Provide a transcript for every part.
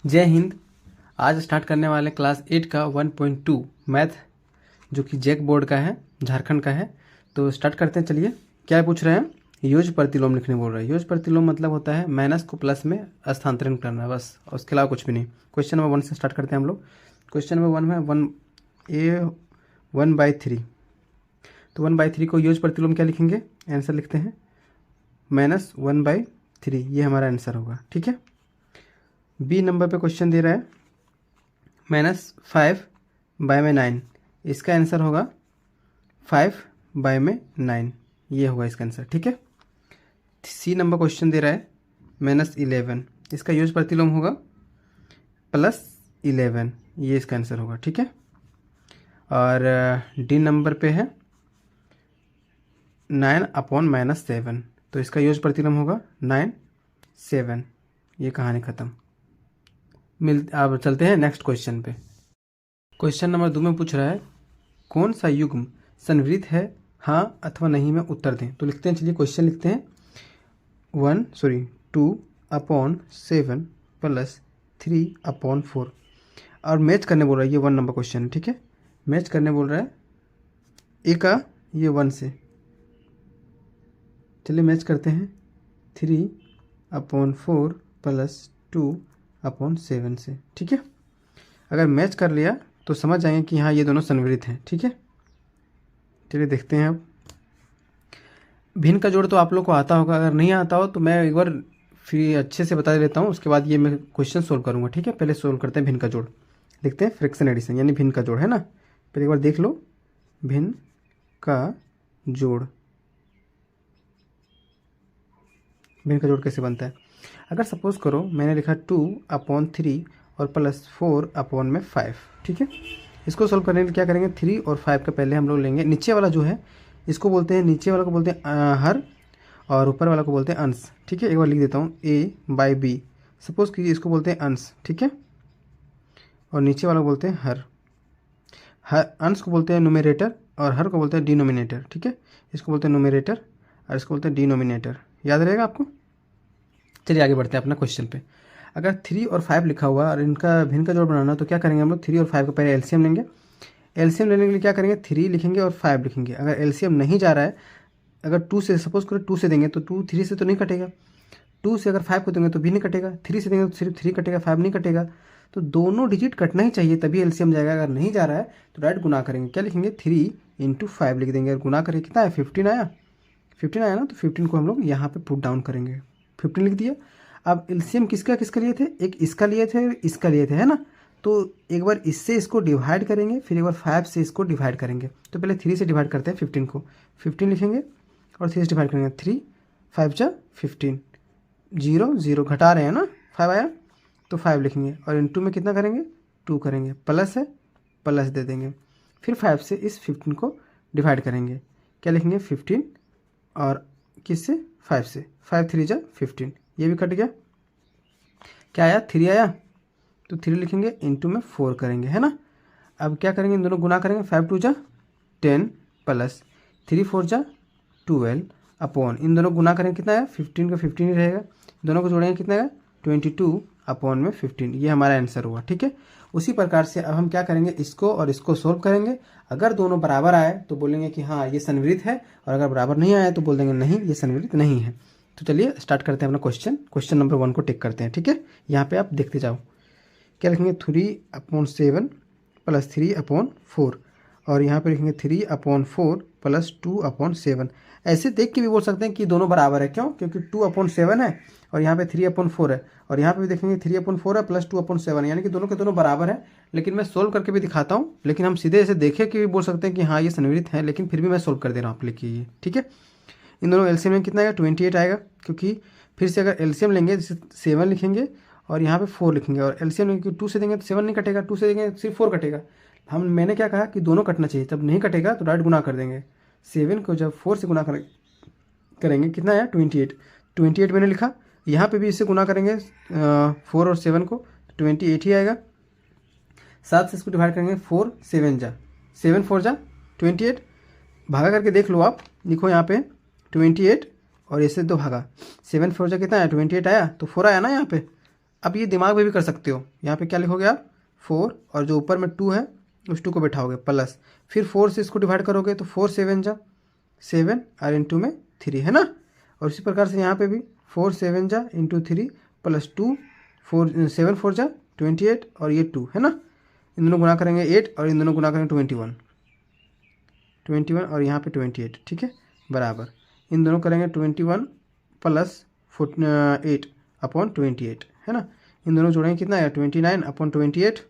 जय हिंद। आज स्टार्ट करने वाले क्लास 8 का 1.2 मैथ, जो कि जैक बोर्ड का है, झारखंड का है। तो स्टार्ट करते हैं। चलिए, क्या पूछ रहे हैं? योज प्रतिलोम लिखने बोल रहे हैं। योज प्रतिलोम मतलब होता है माइनस को प्लस में स्थानांतरण करना है, बस, और उसके अलावा कुछ भी नहीं। क्वेश्चन नंबर 1 से स्टार्ट करते हैं हम लोग। क्वेश्चन नंबर 1 में 1/3। तो 1/3 को योज प्रतिलोम क्या लिखेंगे? आंसर लिखते हैं -1/3। ये हमारा आंसर होगा। ठीक है। बी नंबर पे क्वेश्चन दे रहा है -5/9। इसका आंसर होगा 5/9। ये होगा इसका आंसर। ठीक है। सी नंबर क्वेश्चन दे रहा है -11। इसका यूज प्रतिलोम होगा +11। ये इसका आंसर होगा। ठीक है। और डी नंबर पे है 9/-7। तो इसका यूज प्रतिलोम होगा 9/7। ये कहानी ख़त्म। अब चलते हैं नेक्स्ट क्वेश्चन पे। क्वेश्चन नंबर 2 में पूछ रहा है कौन सा युग्म संवृत है, हाँ अथवा नहीं में उत्तर दें। तो लिखते हैं। चलिए क्वेश्चन लिखते हैं। 2/7 + 3/4। और मैच करने बोल रहा है। ये 1 नंबर क्वेश्चन है। ठीक है। मैच करने बोल रहा है ए का ये 1 से। चलिए मैच करते हैं 3/4 + 2/7 से। ठीक है। अगर मैच कर लिया तो समझ जाएंगे कि हाँ ये दोनों संवृत हैं। ठीक है। चलिए देखते हैं। अब भिन्न का जोड़ तो आप लोग को आता होगा, अगर नहीं आता हो तो मैं एक बार फिर अच्छे से बता देता हूँ, उसके बाद ये मैं क्वेश्चन सोल्व करूँगा। ठीक है। पहले सोल्व करते हैं भिन्न का जोड़। देखते हैं फ्रैक्शन एडिशन, यानी भिन्न का जोड़ है ना। पहले एक बार देख लो भिन्न का जोड़। भिन्न का जोड़ कैसे बनता है? अगर सपोज करो मैंने लिखा 2/3 और +4/5। ठीक है। इसको सोल्व करने के लिए क्या करेंगे? 3 और 5 का पहले हम लोग लेंगे। नीचे वाला जो है इसको बोलते हैं, नीचे वाला को बोलते हैं हर, और ऊपर वाला को बोलते हैं अंश। ठीक है। एक बार लिख देता हूँ A/B। सपोज कीजिए इसको बोलते हैं अंश। ठीक है। और नीचे वाला को बोलते हैं हर। अंश को बोलते हैं न्यूमरेटर और हर को बोलते हैं डिनोमिनेटर। ठीक है। इसको बोलते हैं न्यूमरेटर और इसको बोलते हैं डिनोमिनेटर। याद रहेगा आपको? चलिए आगे बढ़ते हैं अपना क्वेश्चन पे। अगर 3 और 5 लिखा हुआ और इनका भिन्न का जोड़ बनाना, तो क्या करेंगे हम लोग? 3 और 5 का पहले एलसीएम लेंगे। एलसीएम लेने के लिए क्या करेंगे? 3 लिखेंगे और 5 लिखेंगे। अगर एलसीएम नहीं जा रहा है, अगर 2 से सपोज करो 2 से देंगे तो 2 3 से तो नहीं कटेगा। 2 से अगर 5 को देंगे तो भी नहीं कटेगा। 3 से देंगे तो सिर्फ 3 कटेगा, 5 नहीं कटेगा। तो दोनों डिजिट कटना ही चाहिए तभी एलसीएम जाएगा। अगर नहीं जा रहा है तो डायरेक्ट गुना करेंगे। क्या लिखेंगे? 3 × 5 लिख देंगे और गुना करेंगे। कितना है? 15 आया। 15 आया ना। तो 15 को हम लोग यहाँ पे पुट डाउन करेंगे। 15 लिख दिया। अब एलसीएम किसका किसका लिए थे? एक इसका लिए थे और इसका लिए थे, है ना। तो एक बार इससे इसको डिवाइड करेंगे, फिर एक बार 5 से इसको डिवाइड करेंगे। तो पहले 3 से डिवाइड करते हैं 15 को। 15 लिखेंगे और 3 से डिवाइड करेंगे। 3 5 × 15। 0 0 घटा रहे हैं ना, 5 आया तो 5 लिखेंगे और इनटू में कितना करेंगे? 2 करेंगे। प्लस है, प्लस दे देंगे। फिर 5 से इस 15 को डिवाइड करेंगे। क्या लिखेंगे? 15 और किससे? 5 से। 5 3 × 15। ये भी कट गया। क्या आया? 3 आया। तो 3 लिखेंगे, इनटू में 4 करेंगे, है ना। अब क्या करेंगे? इन दोनों गुना करेंगे। 5 2 × 10 प्लस 3 4 × 12 अपॉन, इन दोनों गुना करेंगे। कितना आया? 15 का 15 ही रहेगा। दोनों को जोड़ेंगे, कितना आएगा? 22/15। ये हमारा आंसर हुआ। ठीक है। उसी प्रकार से अब हम क्या करेंगे? इसको और इसको सोल्व करेंगे। अगर दोनों बराबर आए तो बोलेंगे कि हाँ ये संवृत है, और अगर बराबर नहीं आए तो बोल देंगे नहीं ये संवृत नहीं है। तो चलिए स्टार्ट करते हैं अपना क्वेश्चन। क्वेश्चन नंबर 1 को टिक करते हैं। ठीक है। यहाँ पे आप देखते जाओ। क्या लिखेंगे? 3/7 + 3/4। और यहाँ पे लिखेंगे 3/4 + 2/7। ऐसे देख के भी बोल सकते हैं कि दोनों बराबर है। क्यों? क्योंकि 2/7 है और यहाँ पे 3/4 है, और यहाँ पे भी देखेंगे 3/4 है प्लस 2/7 है, यानी कि दोनों के दोनों बराबर है। लेकिन मैं सोल्व करके भी दिखाता हूँ, लेकिन हम सीधे ऐसे देखे कि भी बोल सकते हैं कि हाँ ये संवृत है, लेकिन फिर भी मैं सोल्व कर दे रहा हूँ आप लिखिए। ठीक है। इन दोनों एलसीएम में कितना आएगा? 28 आएगा। क्योंकि फिर से अगर एलसीएम लेंगे जैसे 7 लिखेंगे और यहाँ पे 4 लिखेंगे, और एलसीएम लेंगे 2 से देंगे तो 7 नहीं कटेगा, 2 से देंगे सिर्फ 4 कटेगा। मैंने क्या कहा कि दोनों कटना चाहिए, तब नहीं कटेगा तो डायरेक्ट गुना कर देंगे। 7 को जब 4 से गुना करेंगे कितना आया? 28। 28 मैंने लिखा। यहाँ पे भी इससे गुना करेंगे 4 और 7 को, 28 ही आएगा। 7 से इसको डिवाइड करेंगे। 4 7 × 7 4 × 28। भागा करके देख लो आप, लिखो यहाँ पे 28 और इससे 2 भागा। 7 4 × कितना आया? 28 आया, तो 4 आया ना यहाँ पे। अब ये दिमाग में भी कर सकते हो, यहाँ पे क्या लिखोगे आप 4 और जो ऊपर में 2 है उस 2 को बैठाओगे प्लस, फिर 4 से इसको डिवाइड करोगे तो 4 7 जा 7 और इंटू में 3 है ना। और इसी प्रकार से यहाँ पे भी 4 7 जा इंटू 3 प्लस 2 4 7 4 जा 28 और ये 2 है ना। इन दोनों गुना करेंगे 8 और इन दोनों गुना करेंगे 21 और यहाँ पे 28, ठीक है, बराबर इन दोनों करेंगे 21 प्लस 8 अपॉन 28 है ना। इन दोनों जोड़ेंगे कितना आया 29 अपॉन 28,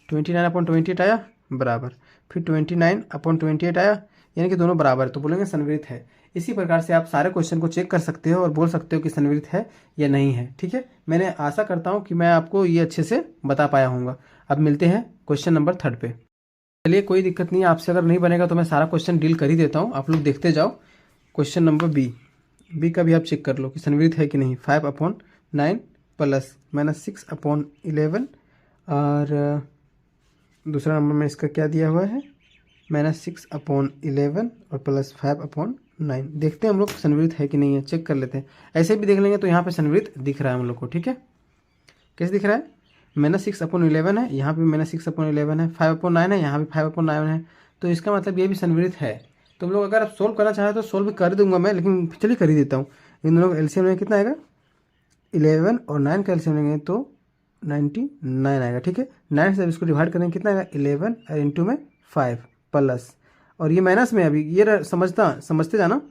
29 अपॉन 28 आया बराबर, फिर 29 अपॉन 28 आया, यानी कि दोनों बराबर है तो बोलेंगे संवित है। इसी प्रकार से आप सारे क्वेश्चन को चेक कर सकते हो और बोल सकते हो कि संवित है या नहीं है, ठीक है। मैंने आशा करता हूँ कि मैं आपको ये अच्छे से बता पाया हूँगा। अब मिलते हैं क्वेश्चन नंबर 3 पे। चलिए कोई दिक्कत नहीं है, आपसे अगर नहीं बनेगा तो मैं सारा क्वेश्चन डील कर ही देता हूँ, आप लोग देखते जाओ। क्वेश्चन नंबर बी का भी आप चेक कर लो कि संवित है कि नहीं। 5/9 प्लस -6/11 और दूसरा नंबर में इसका क्या दिया हुआ है -6/11 और प्लस 5/9। देखते हैं हम लोग संवित है कि नहीं है, चेक कर लेते हैं। ऐसे भी देख लेंगे तो यहाँ पे संवित दिख रहा है हम लोग को, ठीक है। कैसे दिख रहा है -6/11 है, यहाँ पे -6/11 है, 5/9 है, यहाँ भी 5/9 है, तो इसका मतलब ये भी संवित है। तो हम लोग अगर आप सोल्व करना चाहें तो सोल्व कर दूंगा मैं, लेकिन चलिए कर ही देता हूँ। इन दोनों का एलसीएम में कितना आएगा 11 और 9 का एलसीएम लेंगे तो 99 आएगा, ठीक है। 9 से जब इसको डिवाइड करेंगे कितना आएगा 11 और इंटू में 5 प्लस, और ये माइनस में अभी ये समझते जाना।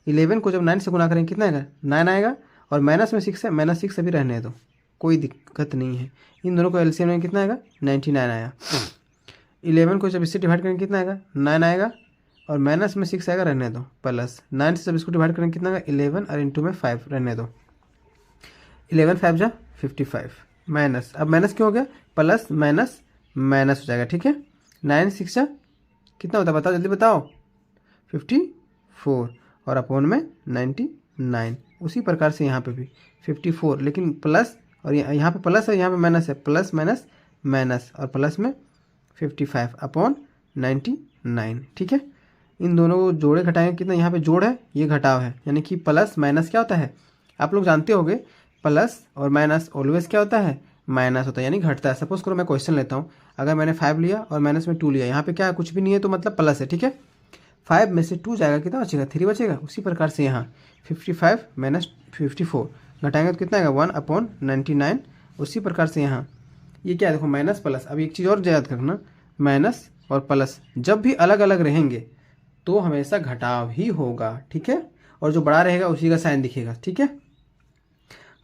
11 को जब 9 से गुना करेंगे कितना आएगा 9 आएगा, और माइनस में 6 है, -6 अभी रहने दो, कोई दिक्कत नहीं है। इन दोनों को एलसीएम में कितना आएगा 99 आया। 11 को जब इससे डिवाइड करेंगे कितना आएगा 9 आएगा, और माइनस में 6 आएगा रहने दो, प्लस 9 से जब इसको डिवाइड करेंगे कितना आएगा 11 और इंटू में 5 रहने दो। 11 5 जा 55 माइनस, अब माइनस क्यों हो गया प्लस माइनस माइनस हो जाएगा, ठीक है। 9 6 जा कितना होता है बताओ जल्दी बताओ 54 और अपॉन में 99। उसी प्रकार से यहाँ पे भी 54 लेकिन प्लस, और यहाँ पे प्लस है यहाँ पे माइनस है, प्लस माइनस माइनस और प्लस में 55 अपॉन 99, ठीक है। इन दोनों को जोड़े घटाएंगे कितना, यहाँ पे जोड़ है ये घटाव है, यानी कि प्लस माइनस क्या होता है आप लोग जानते होंगे, प्लस और माइनस ऑलवेज क्या होता है माइनस होता है, यानी घटता है। सपोज करो मैं क्वेश्चन लेता हूँ, अगर मैंने 5 लिया और माइनस में 2 लिया, यहाँ पे क्या है कुछ भी नहीं है तो मतलब प्लस है, ठीक है। 5 में से 2 जाएगा कितना बचेगा 3 बचेगा। उसी प्रकार से यहाँ 55 माइनस 54 घटाएंगे तो कितना आएगा 1/99। उसी प्रकार से यहाँ ये क्या है देखो माइनस प्लस। अब एक चीज़ और याद रखना, माइनस और प्लस जब भी अलग अलग रहेंगे तो हमेशा घटाव ही होगा, ठीक है, और जो बड़ा रहेगा उसी का साइन दिखेगा, ठीक है।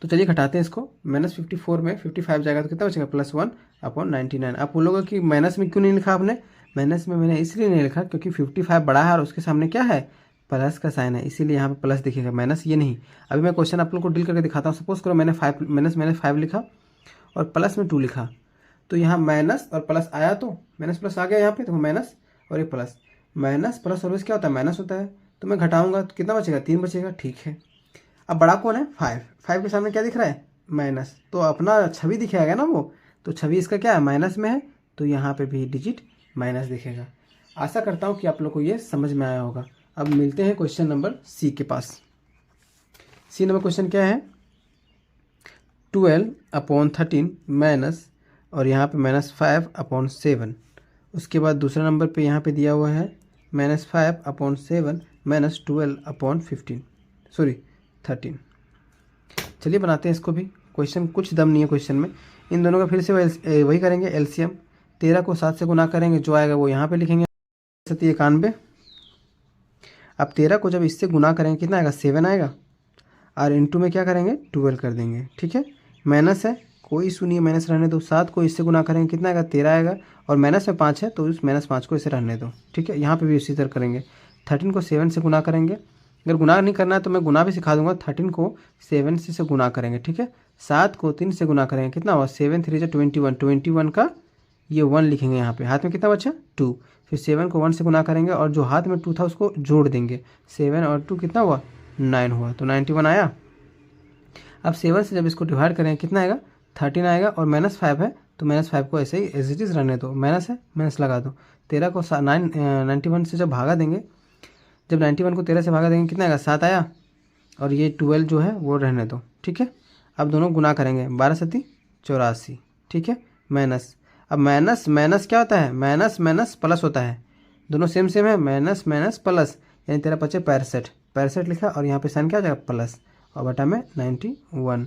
तो चलिए घटाते हैं इसको, -54 में 55 जाएगा तो कितना बचेगा +1/99। आप बोलोगे कि माइनस में क्यों नहीं लिखा आपने, माइनस में मैंने इसलिए नहीं लिखा क्योंकि 55 बड़ा है और उसके सामने क्या है प्लस का साइन है, इसीलिए यहाँ पे प्लस दिखेगा, माइनस ये नहीं। अभी मैं क्वेश्चन आप लोग को डील करके दिखाता हूँ। सपोज करो मैंने 5 लिखा और प्लस में 2 लिखा, तो यहाँ माइनस और प्लस आया तो माइनस प्लस आ गया, यहाँ पे देखो माइनस और ये प्लस, माइनस प्लस ऑलवेज क्या होता है माइनस होता है, तो मैं घटाऊंगा तो कितना बचेगा 3 बचेगा, ठीक है। अब बड़ा कौन है 5 के सामने क्या दिख रहा है माइनस, तो अपना छवि दिखेगा ना वो, तो छवि इसका क्या है माइनस में है, तो यहाँ पे भी डिजिट माइनस दिखेगा। आशा करता हूँ कि आप लोग को ये समझ में आया होगा। अब मिलते हैं क्वेश्चन नंबर सी के पास। सी नंबर क्वेश्चन क्या है 12/13 माइनस, और यहाँ पे -5/7। उसके बाद दूसरा नंबर पे यहाँ पे दिया हुआ है -5/7 माइनस 12/15 13। चलिए बनाते हैं इसको भी, क्वेश्चन कुछ दम नहीं है क्वेश्चन में। इन दोनों का फिर से वही करेंगे एलसीएम, 13 को 7 से गुना करेंगे, जो आएगा वो यहाँ पे लिखेंगे 91। अब 13 को जब इससे गुना करेंगे कितना आएगा 7 आएगा, और इंटू में क्या करेंगे 12 कर देंगे, ठीक है। माइनस है कोई इशू नहीं है, माइनस रहने दो। 7 को इससे गुना करेंगे कितना आएगा 13 आएगा, और माइनस में 5 है तो उस -5 को इसे रहने दो, ठीक है। यहाँ पे भी इसी तरह करेंगे। 13 को 7 से गुना करेंगे, अगर गुना नहीं करना है तो मैं गुना भी सिखा दूंगा। 13 को 7 से गुना करेंगे, ठीक है। 7 को 3 से गुना करेंगे कितना हुआ 7 3 21, 21 का ये 1 लिखेंगे यहाँ पे, हाथ में कितना बचा 2, फिर 7 को 1 से गुना करेंगे और जो हाथ में 2 था उसको जोड़ देंगे, 7 और 2 कितना हुआ 9 हुआ, तो 91 आया। अब 7 से जब इसको डिवाइड करेंगे कितना आएगा 13 आएगा, और -5 है तो -5 को ऐसे ही एज इट इज़ रहने दो, माइनस है माइनस लगा दो। 13 को 91 से जब भागा देंगे, जब 91 को 13 से भागा देंगे कितना आएगा 7 आया, और ये 12 जो है वो रहने दो, ठीक है। अब दोनों गुना करेंगे, 12 सती 84, ठीक है, माइनस। अब माइनस माइनस क्या होता है, माइनस माइनस प्लस होता है, दोनों सेम सेम है, माइनस माइनस प्लस, यानी 13 पचे 65, 65 लिखा और यहाँ पे साइन क्या हो जाएगा प्लस और बटा में 91,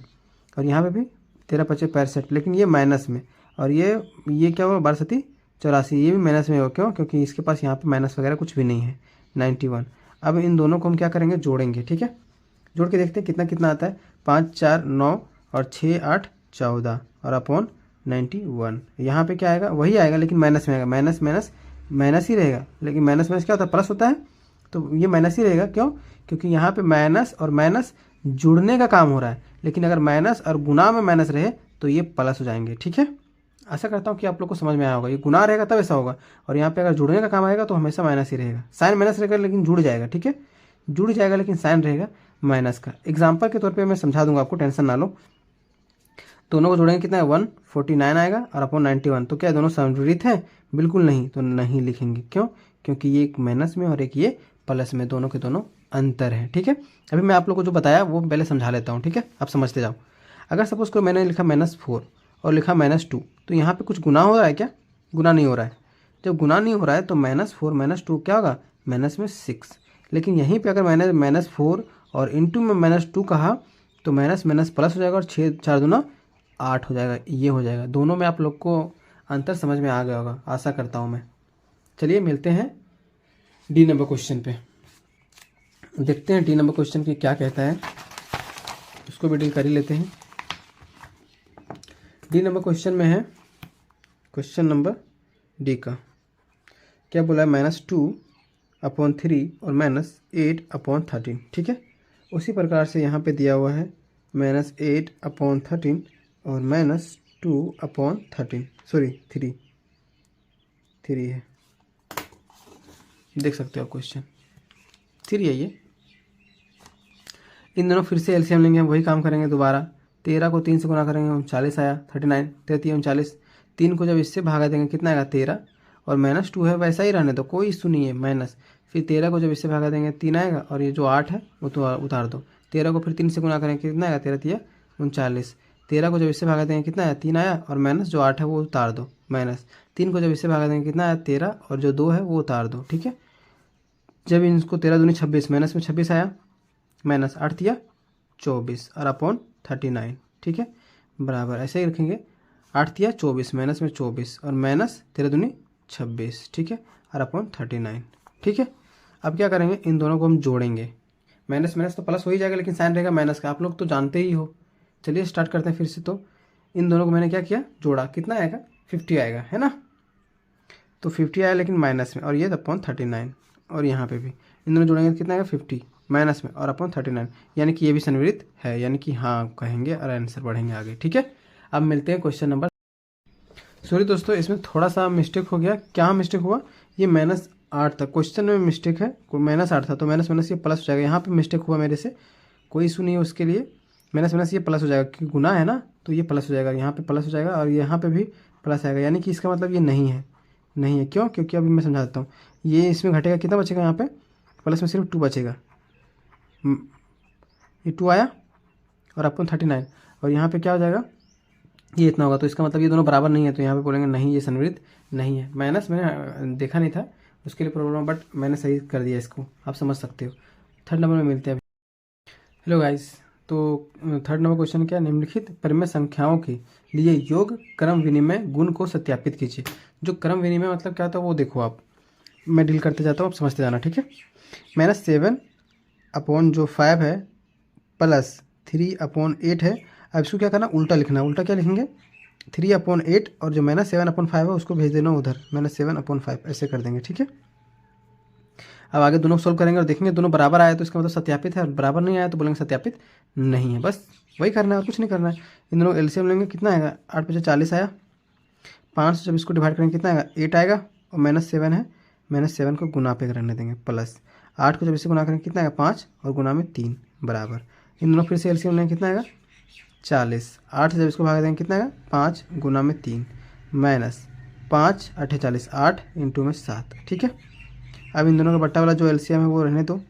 और यहाँ पे भी 13 पचे 65, लेकिन ये माइनस में, और ये क्या होगा 12 सती 84, ये भी माइनस में होगा, क्यों, क्योंकि इसके पास यहाँ पे माइनस वगैरह कुछ भी नहीं है, 91। अब इन दोनों को हम क्या करेंगे, जोड़ेंगे, ठीक है, जोड़ के देखते हैं कितना कितना आता है, 5 4 9 और 6 8 14 और अपॉन 91। यहाँ पे क्या आएगा, वही आएगा लेकिन माइनस में आएगा, माइनस माइनस माइनस ही रहेगा, लेकिन माइनस माइनस क्या होता है, प्लस होता है, तो ये माइनस ही रहेगा, क्यों, क्योंकि यहाँ पे माइनस और माइनस जुड़ने का काम हो रहा है, लेकिन अगर माइनस और गुना में माइनस रहे तो ये प्लस हो जाएंगे, ठीक है। आशा करता हूँ कि आप लोग को समझ में आया होगा, ये गुना रहेगा तब ऐसा होगा, और यहाँ पे अगर जुड़ने का काम आएगा तो हमेशा माइनस ही रहेगा, साइन माइनस रहेगा लेकिन जुड़ जाएगा, ठीक है, जुड़ जाएगा लेकिन साइन रहेगा माइनस का। एग्जाम्पल के तौर पे मैं समझा दूंगा आपको, टेंशन ना लो। दोनों को जोड़ेंगे कितना है, 149 आएगा और अपॉन 91, तो क्या दोनों समविपरीत हैं, बिल्कुल नहीं, तो नहीं लिखेंगे, क्यों, क्योंकि ये एक माइनस में और एक ये प्लस में, दोनों के दोनों अंतर है, ठीक है। अभी मैं आप लोग को जो बताया वो पहले समझा लेता हूँ, ठीक है, आप समझते जाओ। अगर सपोज करो मैंने लिखा -4 और लिखा -2, तो यहाँ पे कुछ गुना हो रहा है क्या, गुना नहीं हो रहा है, जब गुना नहीं हो रहा है तो -4 -2 क्या होगा, माइनस में 6, लेकिन यहीं पे अगर मैंने -4 और इंटू में -2 कहा तो माइनस माइनस प्लस हो जाएगा और 6 4 दूना 8 हो जाएगा, ये हो जाएगा। दोनों में आप लोग को अंतर समझ में आ गया होगा, आशा करता हूँ मैं। चलिए मिलते हैं डी नंबर क्वेश्चन पे, देखते हैं डी नंबर क्वेश्चन की क्या कहता है, उसको भी डील कर ही लेते हैं। डी नंबर क्वेश्चन में है, क्वेश्चन नंबर डी का क्या बोला है, -2/3 और -8/13, ठीक है। उसी प्रकार से यहाँ पे दिया हुआ है -8/13 और -2/13, सॉरी 3 है, देख सकते हो आप, क्वेश्चन 3 है ये। इन दोनों फिर से एलसीएम लेंगे, हम वही काम करेंगे दोबारा, 13 को 3 से गुना करेंगे 39 आया, 39 33 39, 3 को जब इससे भागा देंगे कितना आएगा 13, और -2 है वैसा ही रहने दो, कोई इशू नहीं है, माइनस, फिर 13 को जब इससे भागा देंगे 3 आएगा, और ये जो 8 है वो तो उतार दो, 13 को फिर 3 से गुना करेंगे कितना आएगा, 13 3 39, 13 को जब इससे भागा देंगे कितना आया 3 आया, और माइनस जो 8 है वो उतार दो, माइनस 3 को जब इससे भागा देंगे कितना आया 13, और जो 2 है वो उतार दो, ठीक है। जब इनको 13 दूनी 26, माइनस में 26 आया, माइनस 8 दिया 24 और अपॉन 39, ठीक है, बराबर ऐसे ही रखेंगे, 8 दिया 24, माइनस में 24 और माइनस 13 दूनी 26, ठीक है, और अपॉन 39, ठीक है। अब क्या करेंगे, इन दोनों को हम जोड़ेंगे, माइनस माइनस तो प्लस हो ही जाएगा लेकिन साइन रहेगा माइनस का, आप लोग तो जानते ही हो। चलिए स्टार्ट करते हैं फिर से। तो इन दोनों को मैंने क्या किया, जोड़ा, कितना आएगा 50 आएगा, है ना, तो 50 आया लेकिन माइनस में, और ये अपॉन 39, और यहाँ पे भी इन दोनों जोड़ेंगे कितना आएगा 50 माइनस में और अपॉन 39, यानी कि ये भी संवित है, यानी कि हाँ कहेंगे और आंसर बढ़ेंगे आगे, ठीक है। अब मिलते हैं क्वेश्चन नंबर, सॉरी दोस्तों इसमें थोड़ा सा मिस्टेक हो गया, क्या मिस्टेक हुआ, ये -8 था, क्वेश्चन में मिस्टेक है, -8 था तो माइनस माइनस ये प्लस हो जाएगा, यहाँ पे मिस्टेक हुआ मेरे से, कोई इशू नहीं है उसके लिए, माइनस माइनस ये प्लस हो जाएगा क्योंकि गुना है ना, तो ये प्लस हो जाएगा, यहाँ पे प्लस हो जाएगा और यहाँ पे भी प्लस आएगा, यानी कि इसका मतलब ये नहीं है, नहीं है, क्यों, क्योंकि अभी मैं समझा देता हूँ, ये इसमें घटेगा, कितना बचेगा यहाँ पे, प्लस में सिर्फ 2 बचेगा, ये 2 आया और अपॉन 39, और यहाँ पे क्या हो जाएगा, ये इतना होगा, तो इसका मतलब ये दोनों बराबर नहीं है, तो यहाँ पे बोलेंगे नहीं ये संवृत नहीं है। माइनस मैंने देखा नहीं था उसके लिए प्रॉब्लम, बट मैंने सही कर दिया इसको, आप समझ सकते हो। थर्ड नंबर में मिलते हैं अभी। हेलो गाइस, तो थर्ड नंबर क्वेश्चन क्या, निम्नलिखित परिमेय संख्याओं के लिए योग क्रम विनिमय गुण को सत्यापित कीजिए। जो क्रम विनिमय मतलब क्या होता है वो देखो आप, मैं डील करते जाता हूँ, आप समझते जाना, ठीक है। -7/5 है प्लस 3/8 है, अब इसको क्या करना, उल्टा लिखना, उल्टा क्या लिखेंगे 3/8, और जो -7/5 है उसको भेज देना उधर, -7/5 ऐसे कर देंगे, ठीक है। अब आगे दोनों सोल्व करेंगे और देखेंगे दोनों बराबर आया तो इसका मतलब सत्यापित है, और बराबर नहीं आया तो बोलेंगे सत्यापित नहीं है, बस वही करना है और कुछ नहीं करना है। इन दोनों एलसीएम लेंगे, कितना आएगा, 8 × 5 = 40 आया, 5 से जब इसको डिवाइड करेंगे कितना आएगा 8 आएगा, और -7 है, -7 को गुना पे रहने देंगे, प्लस 8 को जब इससे गुना करेंगे कितना आएगा 5 और गुना में 3 बराबर, इन दोनों फिर से एलसीएम लेंगे, कितना आएगा 40, 8 से जब इसको भाग देंगे कितना आएगा 5 गुना में 3 माइनस 5 8 40, 8 इंटू में 7, ठीक है। अब इन दोनों का बट्टा वाला जो एलसीएम है वो रहने दो,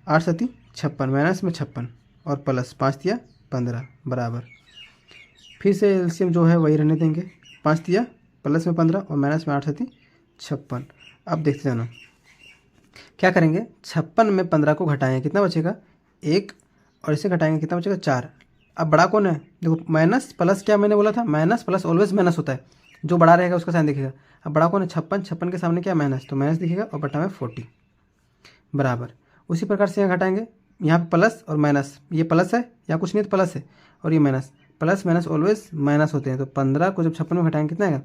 8 × 7 = 56, माइनस में 56 और प्लस 5 दिया 15 बराबर। फिर से एलसीएम जो है वही रहने देंगे, 5 दिया, प्लस में 15 और माइनस में 8 थी 56। अब देखते जाना क्या करेंगे, 56 में 15 को घटाएंगे कितना बचेगा 1, और इसे घटाएंगे कितना बचेगा 4। अब बड़ा कौन है, देखो माइनस प्लस, क्या मैंने बोला था माइनस प्लस ऑलवेज माइनस होता है, जो बड़ा रहेगा उसका साइन दिखेगा। अब बड़ा कौन है 56, 56 के सामने क्या माइनस, तो माइनस दिखेगा और बटा में 40 बराबर। उसी प्रकार से यहाँ घटाएंगे, यहाँ पे प्लस और माइनस, ये प्लस है यहाँ कुछ नहीं तो प्लस है, और ये minus, plus minus always minus होते हैं। तो 15 को जब 56 में घटाएंगे कितना आएगा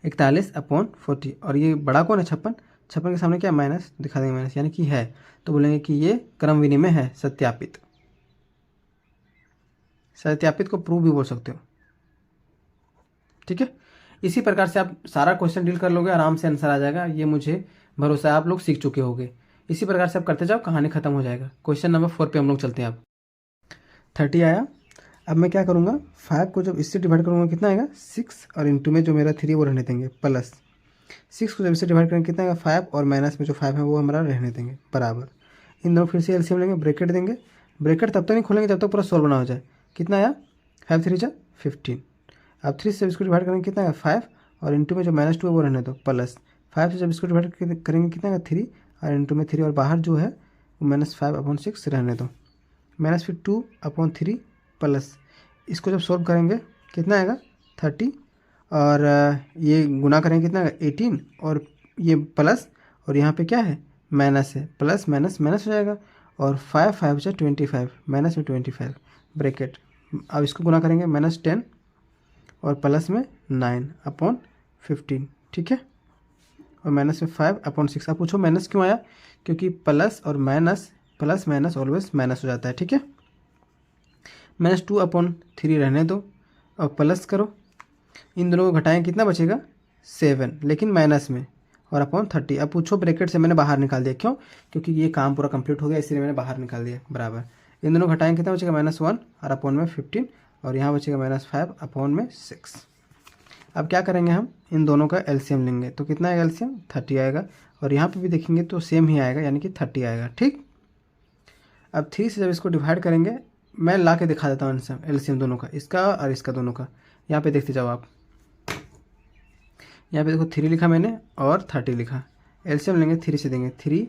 41/40, और ये बड़ा कौन है 56, 56 के सामने क्या माइनस, दिखा देंगे माइनस यानी कि है, तो बोलेंगे कि ये क्रम विनिमय है, सत्यापित। सत्यापित को प्रूव भी बोल सकते हो, ठीक है। इसी प्रकार से आप सारा क्वेश्चन डील कर लोगे, आराम से आंसर आ जाएगा, ये मुझे भरोसा है, आप लोग सीख चुके होंगे। इसी प्रकार से आप करते जाओ, कहानी खत्म हो जाएगा। क्वेश्चन नंबर 4 पे हम लोग चलते हैं। अब 30 आया। अब मैं क्या करूँगा, 5 को जब इससे डिवाइड करूँगा कितना आएगा 6, और इंटू में जो मेरा 3 वो रहने देंगे प्लस। 6 को जब इससे डिवाइड करेंगे कितना आएगा 5, और माइनस में जो 5 है वो हमारा रहने देंगे बराबर। इन दोनों फिर से एलसीएम लेंगे, ब्रैकेट देंगे, ब्रैकेट तब तक नहीं खोलेंगे जब तक पूरा सोल्व बना हो जाए। कितना आया 5 3 15। अब 3 से इसको डिवाइड करेंगे कितना आएगा 5, और इंटू में जो -2 है वो रहने दो प्लस। 5 से जब इसको डिवाइड करेंगे कितना आएगा 3, और इंटू में 3, और बाहर जो है वो -5/6 रहने दो, माइनस फिर 2/3 प्लस। इसको जब सोल्व करेंगे कितना आएगा 30, और ये गुना करेंगे कितना आएगा 18, और ये प्लस, और यहाँ पे क्या है माइनस है, प्लस माइनस माइनस हो जाएगा, और 5 5 से 25, माइनस में 25 ब्रैकेट। अब इसको गुना करेंगे -10 और प्लस में 9/15, ठीक है, और माइनस में 5/6। आप पूछो माइनस क्यों आया, क्योंकि प्लस और minus, plus minus always minus हो जाता है, ठीक है। -2/3 रहने दो, और प्लस करो, इन दोनों को घटाएं कितना बचेगा 7, लेकिन माइनस में, और अपॉन 30। अब पूछो ब्रैकेट से मैंने बाहर निकाल दिया, क्यों, क्योंकि ये काम पूरा कंप्लीट हो गया इसलिए मैंने बाहर निकाल दिया बराबर। इन दोनों घटाएं कितना बचेगा -1, और अपॉन में 15, और यहाँ बचेगा -5/6। अब क्या करेंगे, हम इन दोनों का एलसीएम लेंगे, तो कितना आएगा एलसीएम 30 आएगा, और यहाँ पे भी देखेंगे तो सेम ही आएगा यानी कि 30 आएगा, ठीक। अब 3 से जब इसको डिवाइड करेंगे, मैं ला के दिखा देता हूँ आंसर एलसीएम दोनों का, इसका और इसका दोनों का। यहाँ पे देखते जाओ आप, यहाँ पे देखो 3 लिखा मैंने और 30 लिखा, एलसीएम लेंगे 3 से देंगे, 3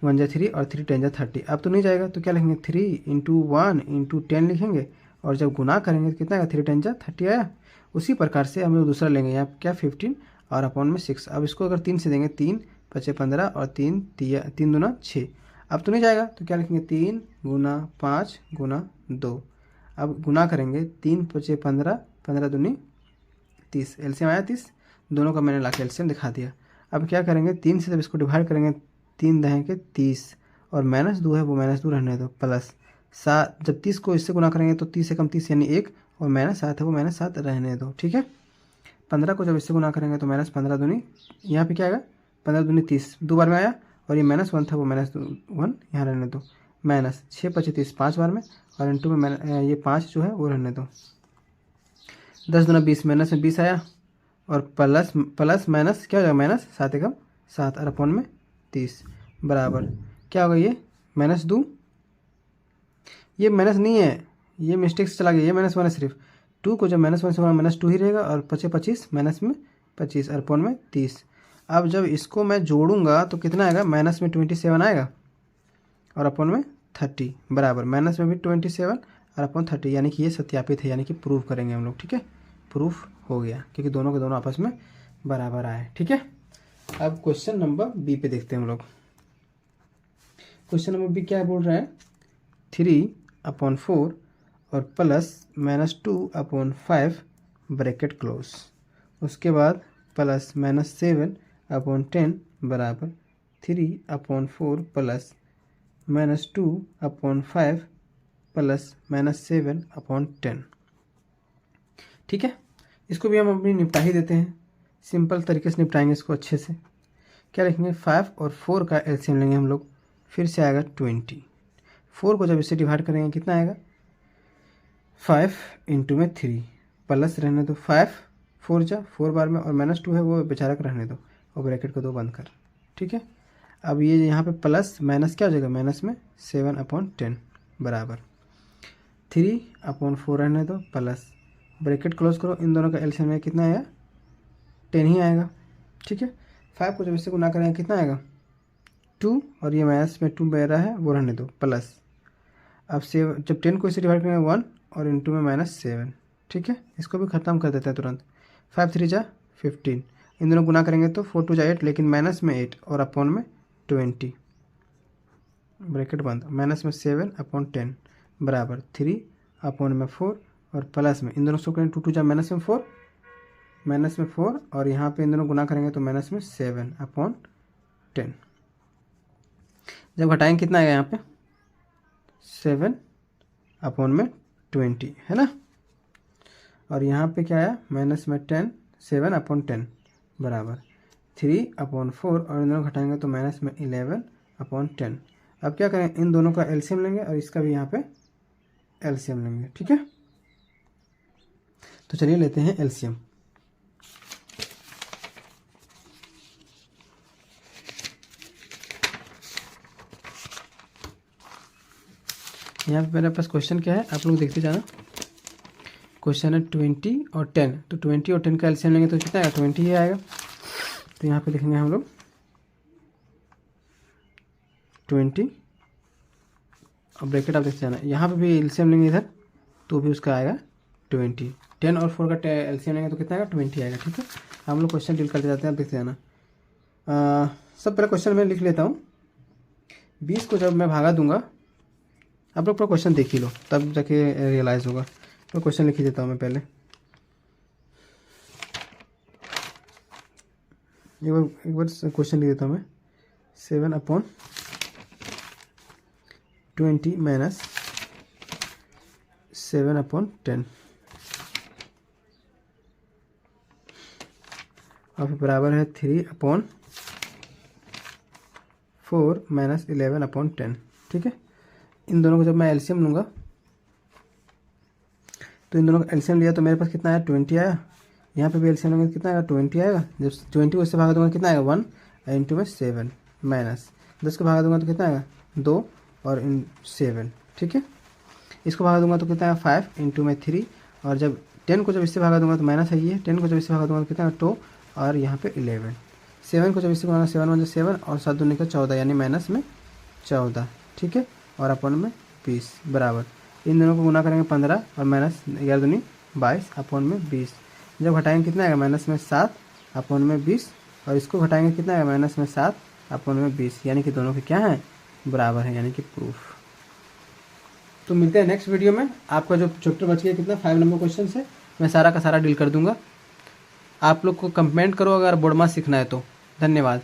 1 जा 3 और 3 10 जा 30। अब तो नहीं जाएगा तो क्या लिखेंगे 3 × 1 × 10 लिखेंगे, और जब गुना करेंगे तो कितना आएगा 3 10 जा 30 आया। उसी प्रकार से हम लोग दूसरा लेंगे, यहाँ क्या 15 और अपॉन में 6। अब इसको अगर 3 से देंगे, 3 5 15 और 3 3 दूना 6। अब तो नहीं जाएगा तो क्या लिखेंगे 3 × 5 × 2। अब गुना करेंगे 3 5 15, 15 दूनी 30, एलसीएम आया 30। दोनों का मैंने लाके एलसीएम दिखा दिया। अब क्या करेंगे 3 से जब इसको डिवाइड करेंगे, 3 दहें के 30, और -2 है वो -2 रहने दो प्लस 7। जब 30 को इससे गुना करेंगे तो 30 से कम 30 यानी 1, और -7 है वो -7 रहने दो, ठीक है। 15 को जब इससे गुना करेंगे तो -15 दूनी, यहाँ पे क्या आएगा 15 दूनी 30, 2 बार में आया, और ये -1 था वो -1 यहाँ रहने दो, माइनस 6 5 30 5 बार में, और इंटू में ये 5 जो है वो रहने दो, 10 दूना 20, माइनस में 20 आया, और प्लस प्लस माइनस क्या हो जाएगा -7 एकम 7, और अपॉन में 30 बराबर। क्या होगा ये -2, ये माइनस नहीं है, ये मिस्टेक से चला गया, ये -1 है सिर्फ। 2 को जब -1 से होगा -2 ही रहेगा, और 5 25 माइनस में 25 और अपॉन में 30। अब जब इसको मैं जोड़ूंगा तो कितना आएगा, माइनस में 27 आएगा, और अपॉन में 30 बराबर, माइनस में भी 27 और अपॉन 30, यानी कि ये सत्यापित है, यानी कि प्रूव करेंगे हम लोग, ठीक है। प्रूफ हो गया क्योंकि दोनों के दोनों आपस में बराबर आए, ठीक है। अब क्वेश्चन नंबर बी पे देखते हैं हम लोग। क्वेश्चन नंबर बी क्या बोल रहा है, 3/4 और प्लस -2/5 ब्रैकेट क्लोज, उसके बाद प्लस -7/10 बराबर 3/4 प्लस -2/5 प्लस -7/10, ठीक है। इसको भी हम अपनी निपटा ही देते हैं, सिंपल तरीके से निपटाएंगे इसको अच्छे से। क्या लिखेंगे 5 और 4 का एलसीएम लेंगे हम लोग, फिर से आएगा 20। 4 को जब इससे डिवाइड करेंगे कितना आएगा 5 इंटू में 3 प्लस रहने दो 5 4 जा 4 बार में, और -2 है वो बेचारा का रहने दो, और ब्रैकेट को 2 बंद कर, ठीक है। अब ये यहाँ पे प्लस माइनस क्या हो जाएगा, माइनस में 7/10 बराबर। 3/4 रहने दो प्लस ब्रैकेट क्लोज करो, इन दोनों का एलसीएम में कितना आएगा 10 ही आएगा। ठीक है, 5 को जब इससे गुना करेंगे कितना आएगा 2, और ये माइनस में 2 मेरा है वो रहने दो प्लस। अब 7 जब 10 को इससे डिवाइड करेंगे 1 और इंटू में -7। ठीक है, इसको भी ख़त्म कर देते हैं तुरंत। 5 3 जा 15, इन दोनों गुना करेंगे तो 4 2 जा 8, लेकिन माइनस में 8 और अपॉन में 20 ब्रैकेट बंद, माइनस में 7/10 बराबर 3/4 और प्लस में इन दोनों से करेंगे 2 2 जा -4 और यहाँ पे इन दोनों गुना करेंगे तो माइनस में 7/10। जब घटाएंगे कितना आएगा यहाँ पे 7/20 है ना, और यहाँ पे क्या आया माइनस में 10 7/10 बराबर 3/4 और इन दोनों घटाएंगे तो माइनस में 11/10। अब क्या करें, इन दोनों का एलसीएम लेंगे और इसका भी यहाँ पे एलसीएम लेंगे। ठीक है, तो चलिए लेते हैं एलसीएम। यहाँ पे मेरे पास क्वेश्चन क्या है आप लोग देखते जाना। क्वेश्चन है 20 और 10, तो 20 और 10 का एलसीएम लेंगे तो कितना आएगा 20 ही आएगा। तो यहाँ पे लिखेंगे हम लोग 20 और ब्रैकेट आप देखते जाना, यहाँ पे भी एलसीएम लेंगे इधर तो भी उसका आएगा 20। 10 और 4 का एलसीएम लेंगे तो कितना आएगा 20 आएगा। ठीक है, हम लोग क्वेश्चन डील करते जाते हैं, आप देखते जाना। सब पहले क्वेश्चन मैं लिख लेता हूँ। 20 को जब मैं भागा दूंगा, आप लोग पूरा क्वेश्चन देख ही लो तब जाके रियलाइज़ होगा। तो क्वेश्चन लिख ही देता हूँ मैं पहले, एक बार क्वेश्चन लिख देता हूँ मैं। 7/20 माइनस 7/10 और फिर बराबर है 3/4 माइनस 11/10। ठीक है, इन दोनों को जब मैं एलसीएम लूँगा तो इन दोनों का एलसीएम लिया तो मेरे पास कितना आया 20 आया। यहाँ पे भी एलसीएम लेंगे तो कितना आएगा 20 आएगा। जब 20 को इससे भागा दूंगा कितना आएगा 1 इंटू में 7 माइनस 10 को भागा दूंगा तो कितना आएगा 2 और 7। ठीक है, इसको भागा दूंगा तो कितना आएगा 5 इंटू में 3, और जब 10 को जब इससे भागा दूंगा तो माइनस है ये, 10 को जब इससे भागा दूंगा तो कितना आएगा 2 और यहाँ पे 11। 7 को जब इससे भागा 7 1 7 और 7 दूनी का 14 यानी माइनस में 14। ठीक है, और अपन में 20 बराबर इन दोनों को गुना करेंगे 15 और माइनस 11 दूनी 22 अपन में 20। जब घटाएंगे कितना आएगा माइनस में 7 अपन में 20 और इसको घटाएंगे कितना आएगा माइनस में 7 अपन में 20, यानी कि दोनों के क्या हैं बराबर है, यानी कि प्रूफ। तो मिलते हैं नेक्स्ट वीडियो में। आपका जो चैप्टर बच गया कितना 5 नंबर क्वेश्चन है, मैं सारा का सारा डील कर दूंगा। आप लोग को कमेंट करो अगर बोर्ड मास सीखना है तो। धन्यवाद।